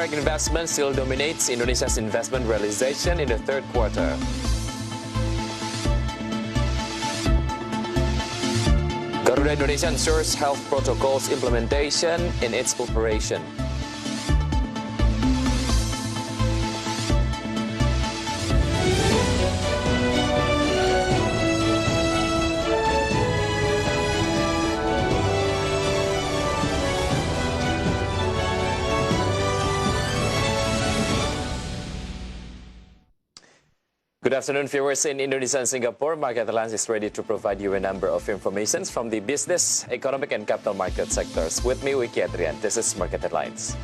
Direct investment still dominates Indonesia's investment realization in the third quarter. Garuda Indonesia ensures health protocols implementation in its operation. Good afternoon, viewers in Indonesia and Singapore. Market Headlines is ready to provide you a number of information from the business, economic, and capital market sectors. With me, Wicky Adrian. This is Market Headlines.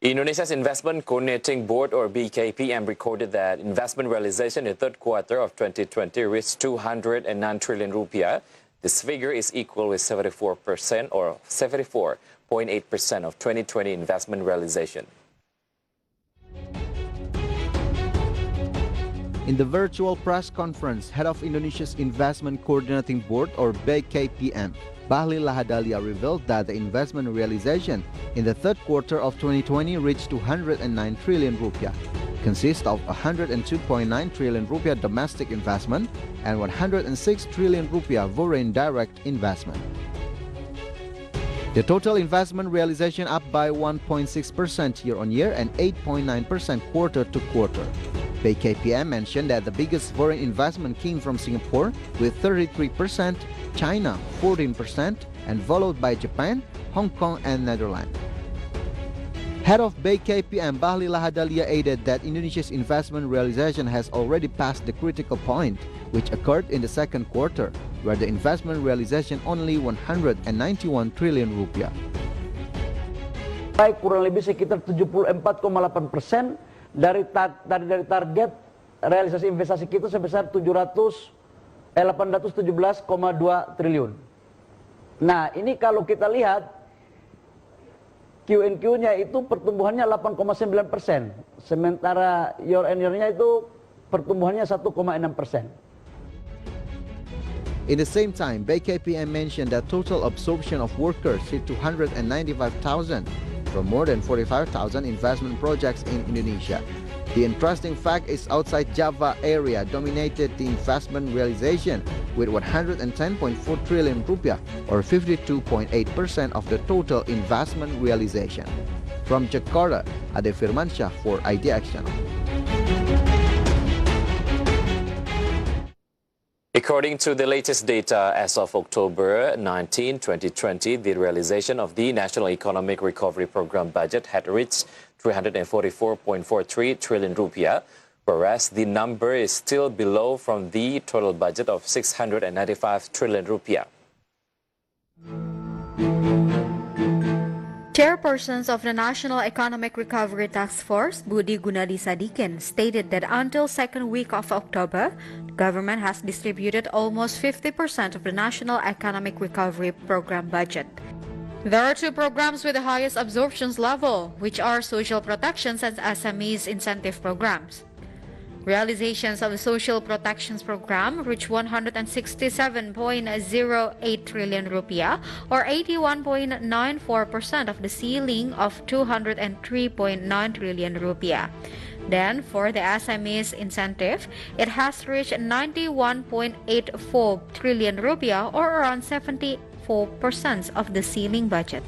Indonesia's Investment Coordinating Board, or BKPM, recorded that investment realization in the third quarter of 2020 reached 209 trillion rupiah. This figure is equal with 74% or 74.8% of 2020 investment realization. In the virtual press conference, head of Indonesia's Investment Coordinating Board, or BKPM, Bahlil Lahadalia, revealed that the investment realization in the third quarter of 2020 reached 209 trillion rupiah, consists of 102.9 trillion rupiah domestic investment and 106 trillion rupiah foreign direct investment. The total investment realization up by 1.6% year-on-year and 8.9% quarter-to-quarter. BKPM mentioned that the biggest foreign investment came from Singapore with 33%, China 14%, and followed by Japan, Hong Kong, and Netherlands. Head of BKPM, Bahlil Lahadalia, added that Indonesia's investment realization has already passed the critical point, which occurred in the second quarter, where the investment realization only 191 trillion rupiah. Kurang lebih sekitar 74,8% dari target realisasi investasi kita sebesar 817,2 triliun. Nah, ini kalau kita lihat Q&Q-nya itu pertumbuhannya 8,9%, sementara year-on-year-nya itu pertumbuhannya 1,6%. In the same time, BKPM mentioned that total absorption of workers hit 295,000 from more than 45,000 investment projects in Indonesia. The interesting fact is outside Java area dominated the investment realization with 110.4 trillion rupiah or 52.8% of the total investment realization. From Jakarta, Ade Firmansyah for IDX Channel. According to the latest data, as of October 19, 2020, the realization of the National Economic Recovery Program budget had reached 344.43 trillion rupiah, whereas the number is still below from the total budget of 695 trillion rupiah. Chairpersons of the National Economic Recovery Task Force, Budi Gunadi Sadikin, stated that until second week of October, the government has distributed almost 50% of the National Economic Recovery Program budget. There are two programs with the highest absorptions level, which are social protections and SMEs incentive programs. Realizations of the Social Protections Program reached 167.08 trillion rupiah or 81.94% of the ceiling of 203.9 trillion rupiah. Then, for the SMEs incentive, it has reached 91.84 trillion rupiah or around 74% of the ceiling budget,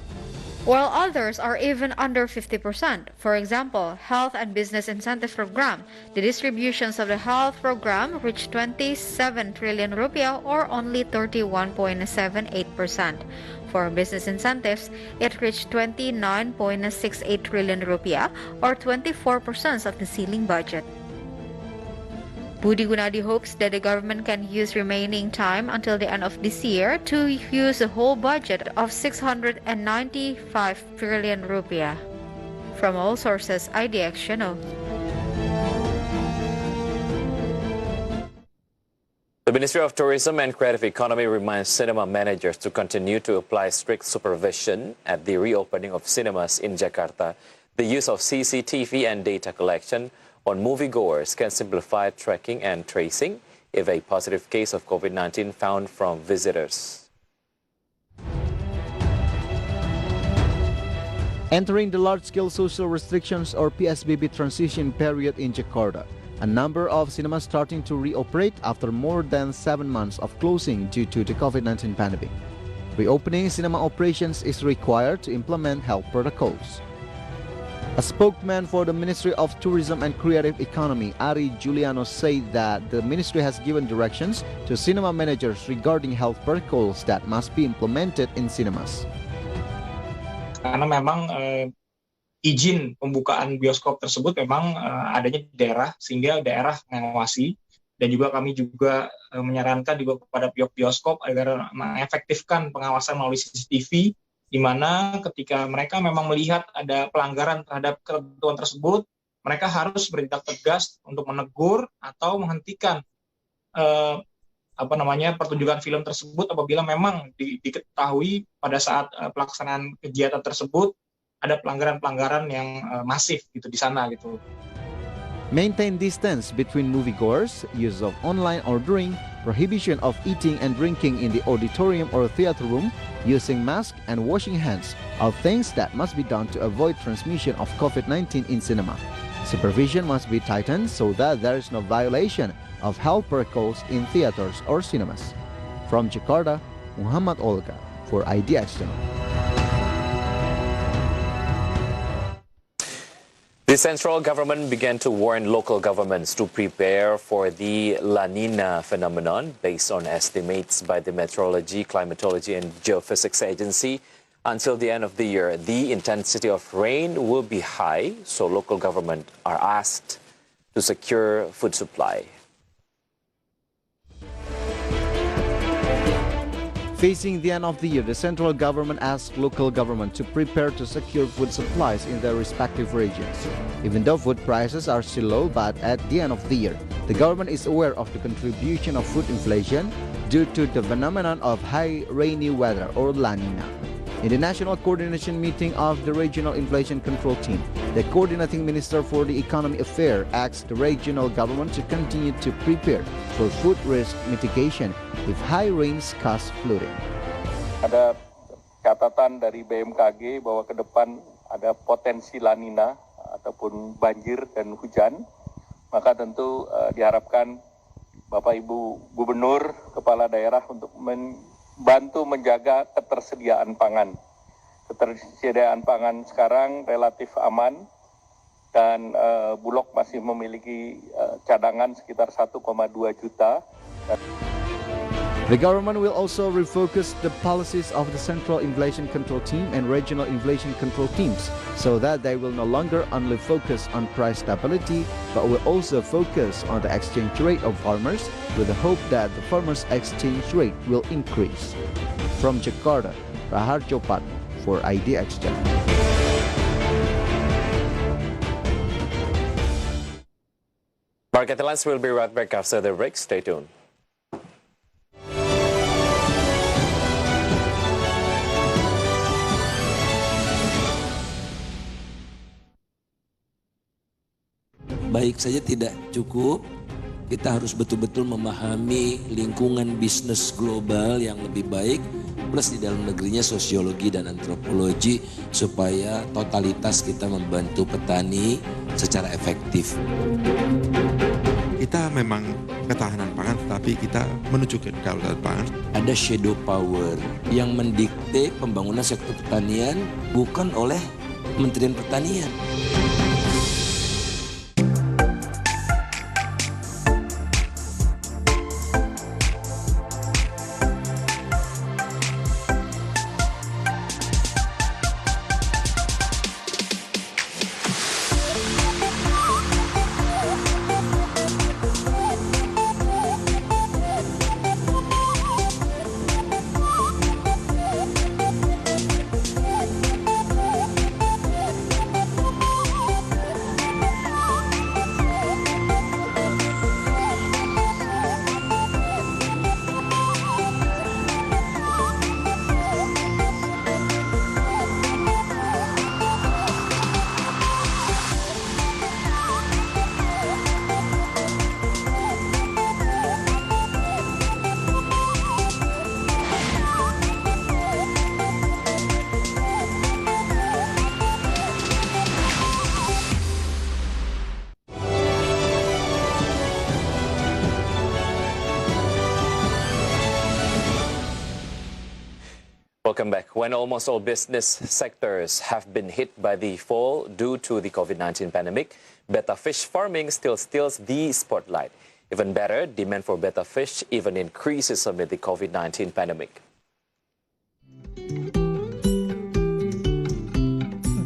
while others are even under 50%. For example, Health and Business Incentive Program. The distributions of the health program reached 27 trillion rupiah or only 31.78%. For business incentives, it reached 29.68 trillion rupiah or 24% of the ceiling budget. Budi Gunadi hopes that the government can use remaining time until the end of this year to use the whole budget of 695 trillion rupiah. From all sources, IDX Channel. The Ministry of Tourism and Creative Economy reminds cinema managers to continue to apply strict supervision at the reopening of cinemas in Jakarta. The use of CCTV and data collection on moviegoers can simplify tracking and tracing, if a positive case of COVID-19 found from visitors. Entering the large-scale social restrictions or PSBB transition period in Jakarta, a number of cinemas starting to reoperate after more than 7 months of closing due to the COVID-19 pandemic. Reopening cinema operations is required to implement health protocols. A spokesman for the Ministry of Tourism and Creative Economy, Ari Juliano, said that the ministry has given directions to cinema managers regarding health protocols that must be implemented in cinemas. Karena memang izin pembukaan bioskop tersebut memang adanya di daerah, sehingga daerah mengawasi, dan juga kami juga menyarankan juga kepada pihak bioskop agar mengefektifkan pengawasan melalui CCTV, di mana ketika mereka memang melihat ada pelanggaran terhadap ketentuan tersebut, mereka harus bertindak tegas untuk menegur atau menghentikan pertunjukan film tersebut apabila memang diketahui pada saat pelaksanaan kegiatan tersebut ada pelanggaran-pelanggaran yang masif gitu di sana gitu. Maintain distance between moviegoers, use of online ordering, prohibition of eating and drinking in the auditorium or theater room, using mask and washing hands are things that must be done to avoid transmission of COVID-19 in cinema. Supervision must be tightened so that there is no violation of health protocols in theaters or cinemas. From Jakarta, Muhammad Olga for IDX Channel. The central government began to warn local governments to prepare for the La Nina phenomenon based on estimates by the Meteorology, Climatology and Geophysics Agency. Until the end of the year, the intensity of rain will be high, so local government are asked to secure food supply. Facing the end of the year, the central government asked local government to prepare to secure food supplies in their respective regions. Even though food prices are still low, but at the end of the year, the government is aware of the contribution of food inflation due to the phenomenon of high rainy weather or La Nina. In the national coordination meeting of the Regional Inflation Control Team, the coordinating minister for the economy affairs asked the regional government to continue to prepare for food risk mitigation if high rains cause flooding. Ada catatan dari BMKG bahwa ke depan ada potensi La Nina ataupun banjir dan hujan, maka tentu diharapkan Bapak Ibu Gubernur, Kepala Daerah untuk bantu menjaga ketersediaan pangan. Ketersediaan pangan sekarang relatif aman dan Bulog masih memiliki cadangan sekitar 1,2 juta. The government will also refocus the policies of the Central Inflation Control Team and Regional Inflation Control Teams so that they will no longer only focus on price stability but will also focus on the exchange rate of farmers with the hope that the farmers' exchange rate will increase. From Jakarta, Raharjo Patmo for IDX Channel. Market headlines will be right back after the break. Stay tuned. Baik saja tidak cukup, kita harus betul-betul memahami lingkungan bisnis global yang lebih baik, plus di dalam negerinya sosiologi dan antropologi supaya totalitas kita membantu petani secara efektif. Kita memang ketahanan pangan, tetapi kita menuju ke kedaulatan pangan. Ada shadow power yang mendikte pembangunan sektor pertanian bukan oleh Kementerian Pertanian. Welcome back. When almost all business sectors have been hit by the fall due to the COVID-19 pandemic, betta fish farming still steals the spotlight. Even better, demand for betta fish even increases amid the COVID-19 pandemic.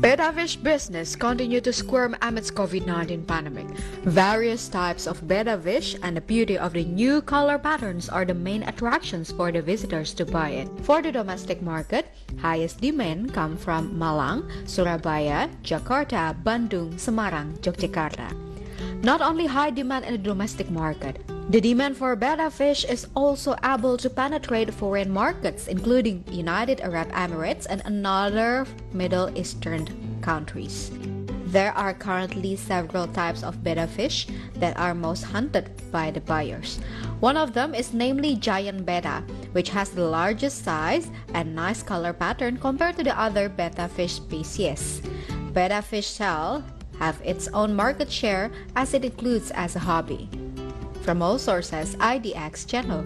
Betta fish business continue to squirm amidst COVID-19 pandemic. Various types of betta fish and the beauty of the new color patterns are the main attractions for the visitors to buy it. For the domestic market, highest demand come from Malang, Surabaya, Jakarta, Bandung, Semarang, Yogyakarta. Not only high demand in the domestic market, the demand for betta fish is also able to penetrate foreign markets, including United Arab Emirates and other Middle Eastern countries. There are currently several types of betta fish that are most hunted by the buyers. One of them is namely giant betta, which has the largest size and nice color pattern compared to the other betta fish species. Betta fish sell have its own market share as it includes as a hobby. From all sources, IDX Channel.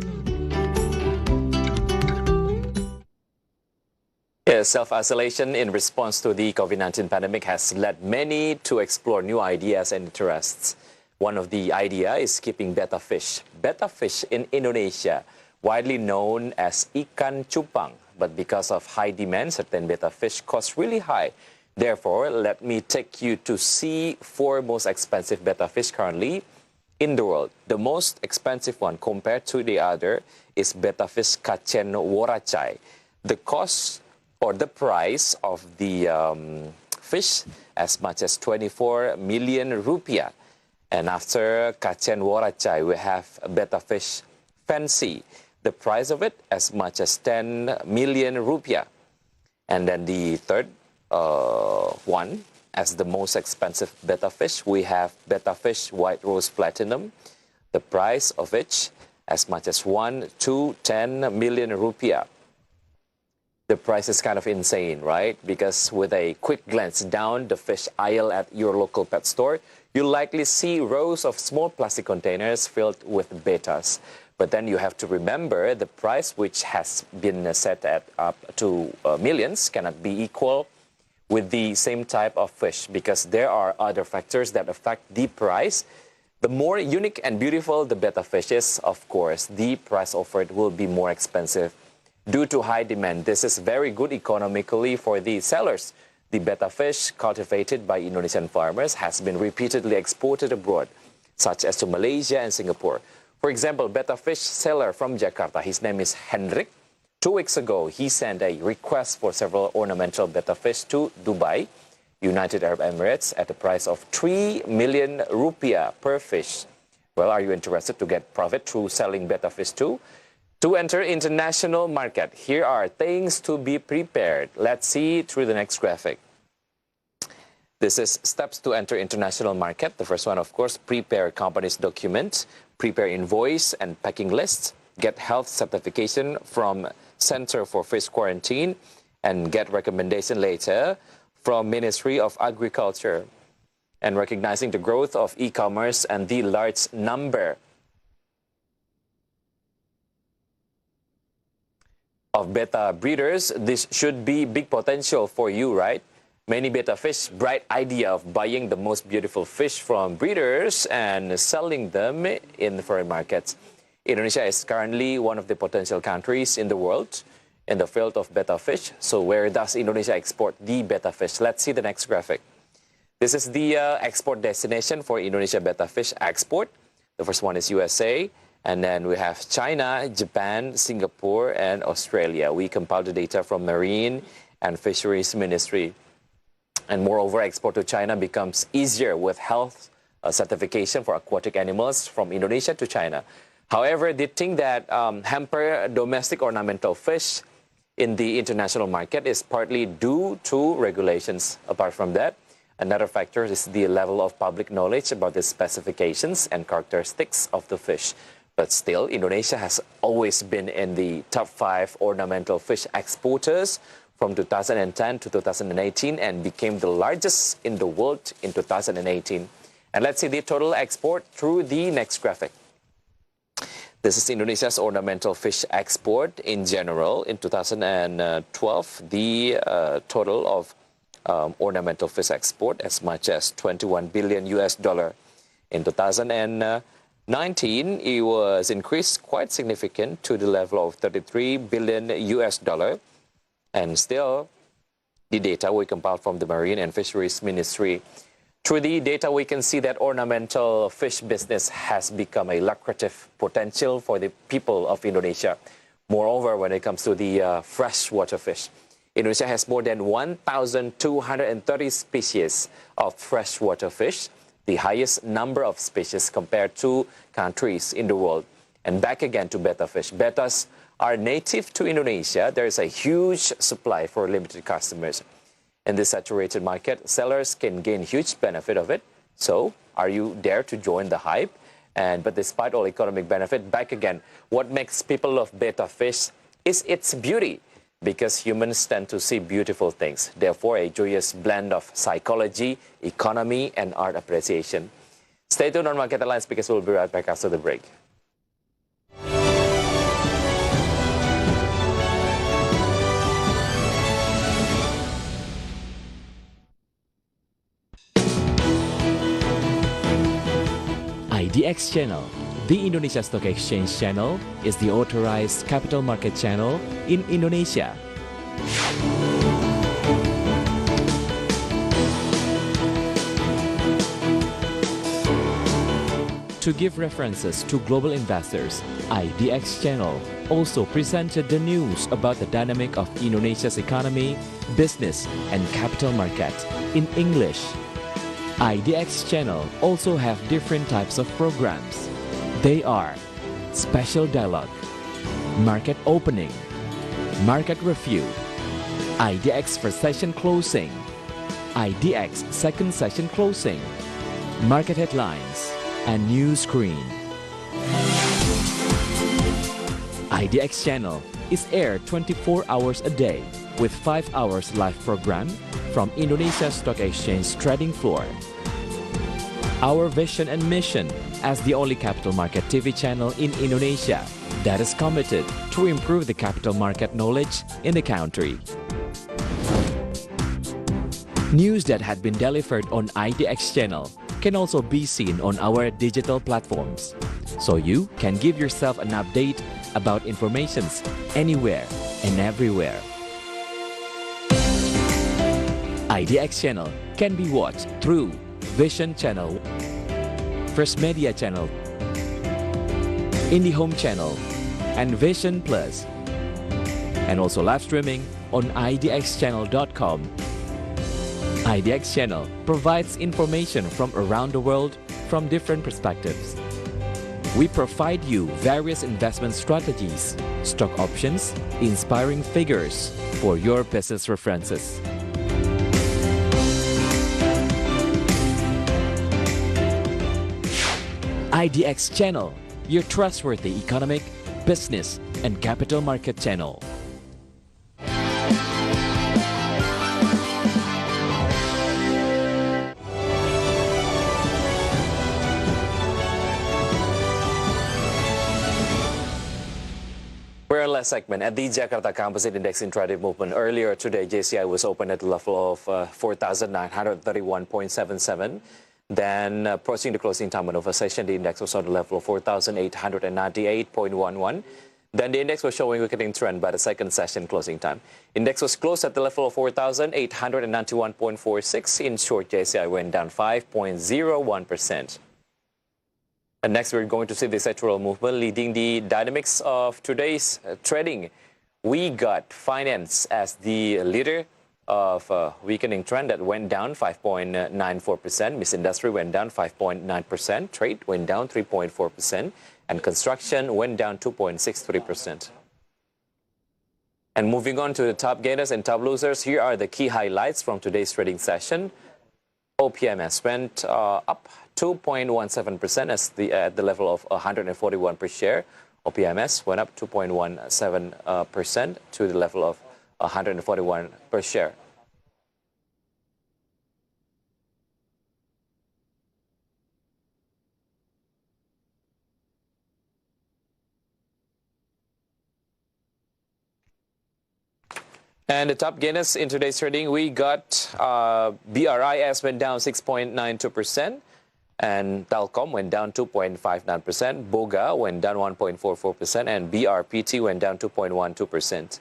Yes, self-isolation in response to the COVID-19 pandemic has led many to explore new ideas and interests. One of the ideas is keeping betta fish. Betta fish in Indonesia, widely known as ikan cupang, but because of high demand, certain betta fish cost really high. Therefore, let me take you to see 4 most expensive betta fish currently in the world. The most expensive one compared to the other is betta fish kacen woracai. The cost or the price of the fish as much as 24 million rupiah. And after kacen woracai, we have betta fish fancy. The price of it as much as 10 million rupiah. And then the third one, as the most expensive betta fish, we have betta fish white rose platinum. The price of which as much as 1 to 10 million rupiah. The price is kind of insane, right? Because with a quick glance down the fish aisle at your local pet store, you'll likely see rows of small plastic containers filled with bettas. But then you have to remember the price, which has been set at up to millions, cannot be equal with the same type of fish, because there are other factors that affect the price. The more unique and beautiful the betta fish is, of course, the price offered will be more expensive. Due to high demand, this is very good economically for the sellers. The betta fish cultivated by Indonesian farmers has been repeatedly exported abroad, such as to Malaysia and Singapore. For example, betta fish seller from Jakarta, his name is Hendrik. 2 weeks ago, he sent a request for several ornamental betta fish to Dubai, United Arab Emirates, at the price of 3 million rupiah per fish. Well, are you interested to get profit through selling betta fish too? To enter international market, here are things to be prepared. Let's see through the next graphic. This is steps to enter international market. The first one, of course, prepare company's document, prepare invoice and packing list, get health certification from Center for Fish Quarantine, and get recommendation later from Ministry of Agriculture. And recognizing the growth of e-commerce and the large number of betta breeders, this should be big potential for you, right? Many betta fish bright idea of buying the most beautiful fish from breeders and selling them in foreign markets. Indonesia is currently one of the potential countries in the world in the field of betta fish. So where does Indonesia export the betta fish? Let's see the next graphic. This is the export destination for Indonesia betta fish export. The first one is USA. And then we have China, Japan, Singapore, and Australia. We compiled the data from Marine and Fisheries Ministry. And moreover, export to China becomes easier with health certification for aquatic animals from Indonesia to China. However, the thing that hamper domestic ornamental fish in the international market is partly due to regulations. Apart from that, another factor is the level of public knowledge about the specifications and characteristics of the fish. But still, Indonesia has always been in the top 5 ornamental fish exporters from 2010 to 2018 and became the largest in the world in 2018. And let's see the total export through the next graphic. This is Indonesia's ornamental fish export in general. In 2012, the total of ornamental fish export as much as 21 billion US dollar. In 2019, it was increased quite significant to the level of 33 billion US dollar. And still, the data we compiled from the Marine and Fisheries Ministry. Through the data, we can see that ornamental fish business has become a lucrative potential for the people of Indonesia. Moreover, when it comes to the freshwater fish, Indonesia has more than 1,230 species of freshwater fish, the highest number of species compared to countries in the world. And back again to betta fish. Bettas are native to Indonesia. There is a huge supply for limited customers. In this saturated market, sellers can gain huge benefit of it. So, are you dare to join the hype? But despite all economic benefit, back again, what makes people love betta fish is its beauty. Because humans tend to see beautiful things. Therefore, a joyous blend of psychology, economy, and art appreciation. Stay tuned on Market Headlines because we'll be right back after the break. IDX Channel, the Indonesia Stock Exchange channel, is the authorized capital market channel in Indonesia. To give references to global investors, IDX Channel also presented the news about the dynamic of Indonesia's economy, business, and capital market in English. IDX Channel also have different types of programs. They are Special Dialogue, Market Opening, Market Review, IDX First Session Closing, IDX Second Session Closing, Market Headlines, and News Screen. IDX Channel is aired 24 hours a day with 5 hours live program from Indonesia Stock Exchange trading floor. Our vision and mission as the only capital market TV channel in Indonesia that is committed to improve the capital market knowledge in the country. News that had been delivered on IDX Channel can also be seen on our digital platforms, so you can give yourself an update about informations anywhere and everywhere. IDX Channel can be watched through Vision Channel, First Media Channel, IndiHome Channel, and Vision Plus, and also live streaming on idxchannel.com. IDX Channel provides information from around the world from different perspectives. We provide you various investment strategies, stock options, inspiring figures for your business references. IDX Channel, your trustworthy economic, business, and capital market channel. We're in last segment. At the Jakarta Composite Index intraday movement earlier today, JCI was open at the level of 4,931.77. Then approaching the closing time of a session, the index was on the level of 4,898.11. Then the index was showing weakening trend by the second session closing time. Index was closed at the level of 4,891.46. In short, JCI went down 5.01%. And next, we're going to see the sectoral movement leading the dynamics of today's trading. We got finance as the leader of a weakening trend that went down 5.94%. Miss Industry went down 5.9%. Trade went down 3.4%. And construction went down 2.63%. And moving on to the top gainers and top losers, here are the key highlights from today's trading session. OPMS went up 2.17% at the level of 141 per share. OPMS went up 2.17% to the level of 141 per share. And the top gainers in today's trading, we got BRIS went down 6.92%, and Telkom went down 2.59%, Boga went down 1.44%, and BRPT went down 2.12%.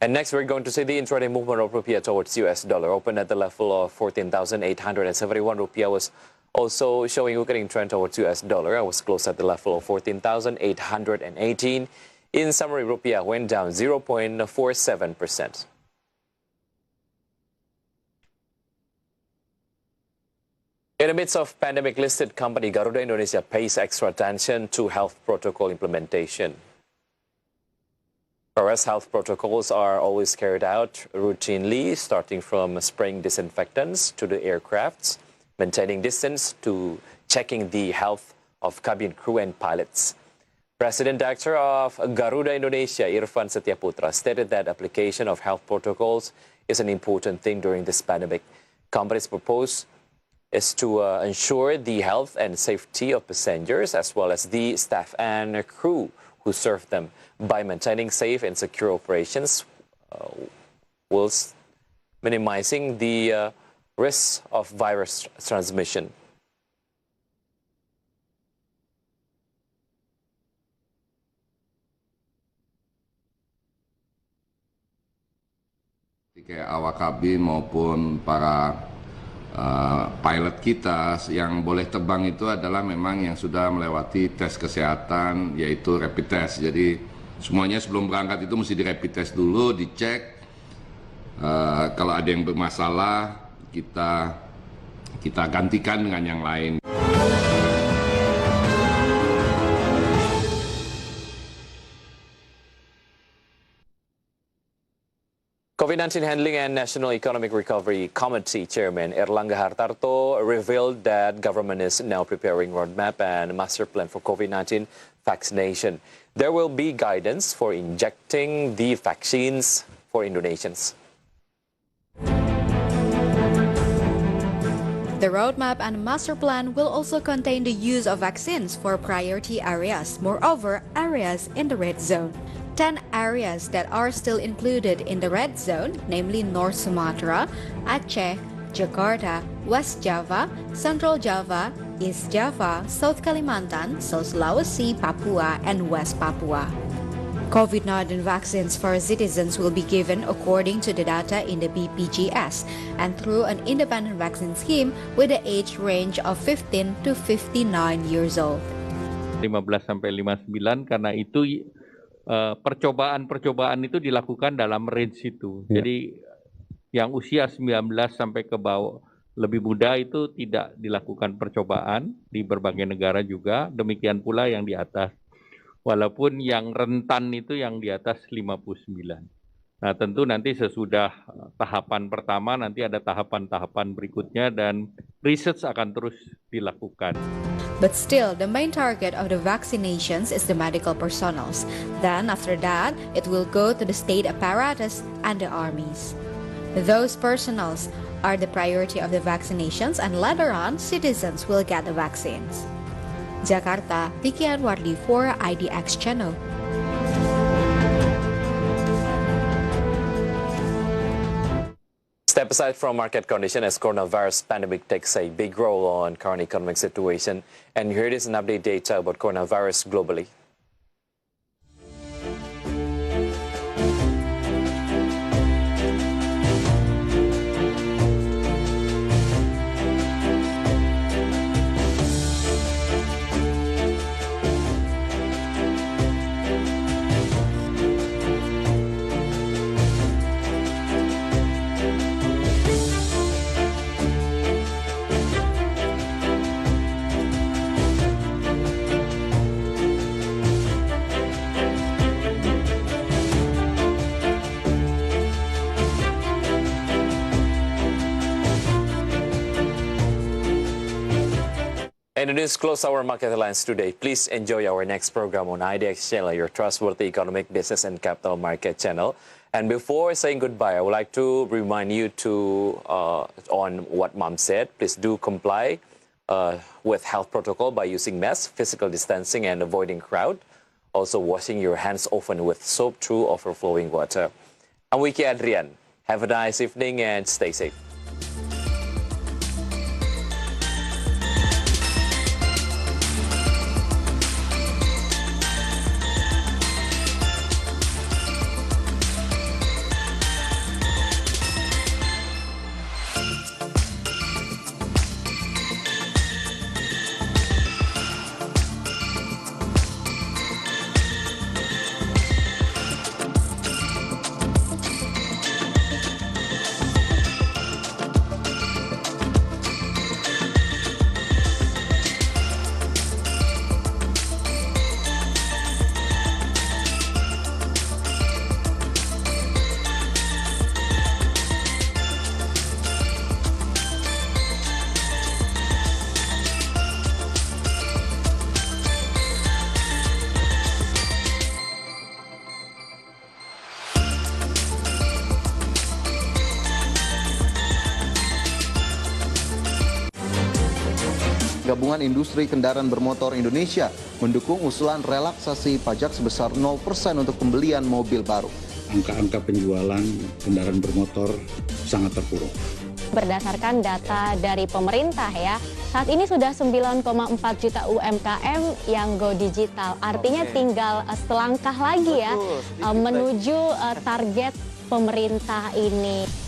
And next, we're going to see the intraday movement of rupiah towards US dollar. Opened at the level of 14,871. Rupiah was also showing weakening trend towards US dollar. I was close at the level of 14,818. In summary, rupiah went down 0.47%. In the midst of pandemic-listed company, Garuda Indonesia pays extra attention to health protocol implementation. Whereas health protocols are always carried out routinely, starting from spraying disinfectants to the aircrafts, maintaining distance to checking the health of cabin crew and pilots. President Director of Garuda Indonesia, Irfan Setiaputra, stated that application of health protocols is an important thing during this pandemic. Company's purpose is to ensure the health and safety of passengers as well as the staff and crew who serve them by maintaining safe and secure operations whilst minimizing the risk of virus transmission. Kayak awak kabin maupun para pilot kita yang boleh terbang itu adalah memang yang sudah melewati tes kesehatan, yaitu rapid test. Jadi semuanya sebelum berangkat itu mesti di rapid test dulu, dicek. Kalau ada yang bermasalah, kita gantikan dengan yang lain. COVID-19 Handling and National Economic Recovery Committee Chairman Erlangga Hartarto revealed that government is now preparing roadmap and master plan for COVID-19 vaccination. There will be guidance for injecting the vaccines for Indonesians. The roadmap and master plan will also contain the use of vaccines for priority areas, moreover, areas in the red zone. 10 areas that are still included in the red zone, namely North Sumatra, Aceh, Jakarta, West Java, Central Java, East Java, South Kalimantan, South Sulawesi, Papua, and West Papua. COVID-19 vaccines for citizens will be given according to the data in the BPJS and through an independent vaccine scheme with the age range of 15 to 59 years old. 15 sampai 59 karena itu percobaan itu dilakukan dalam range itu. Ya. Jadi yang usia 19 sampai ke bawah lebih muda itu tidak dilakukan percobaan di berbagai negara juga. Demikian pula yang di atas. Walaupun yang rentan itu yang di atas 59. Nah, tentu nanti sesudah tahapan pertama nanti ada tahapan-tahapan berikutnya dan riset akan terus dilakukan. But still, the main target of the vaccinations is the medical personnel. Then, after that, it will go to the state apparatus and the armies. Those personnel are the priority of the vaccinations, and later on, citizens will get the vaccines. Jakarta, Wicky Adrian for IDX Channel. Step aside from market condition as coronavirus pandemic takes a big role on current economic situation. And here is an update data about coronavirus globally. And it is close our market headlines today. Please enjoy our next program on IDX Channel, your trustworthy economic, business, and capital market channel. And before saying goodbye, I would like to remind you to on what Mom said. Please do comply with health protocol by using masks, physical distancing, and avoiding crowd. Also washing your hands often with soap through overflowing water. I'm Wicky Adrian. Have a nice evening and stay safe. Gabungan Industri Kendaraan Bermotor Indonesia mendukung usulan relaksasi pajak sebesar 0% untuk pembelian mobil baru. Angka-angka penjualan kendaraan bermotor sangat terpuruk. Berdasarkan data dari pemerintah ya, saat ini sudah 9,4 juta UMKM yang go digital. Artinya tinggal selangkah lagi ya menuju target pemerintah ini.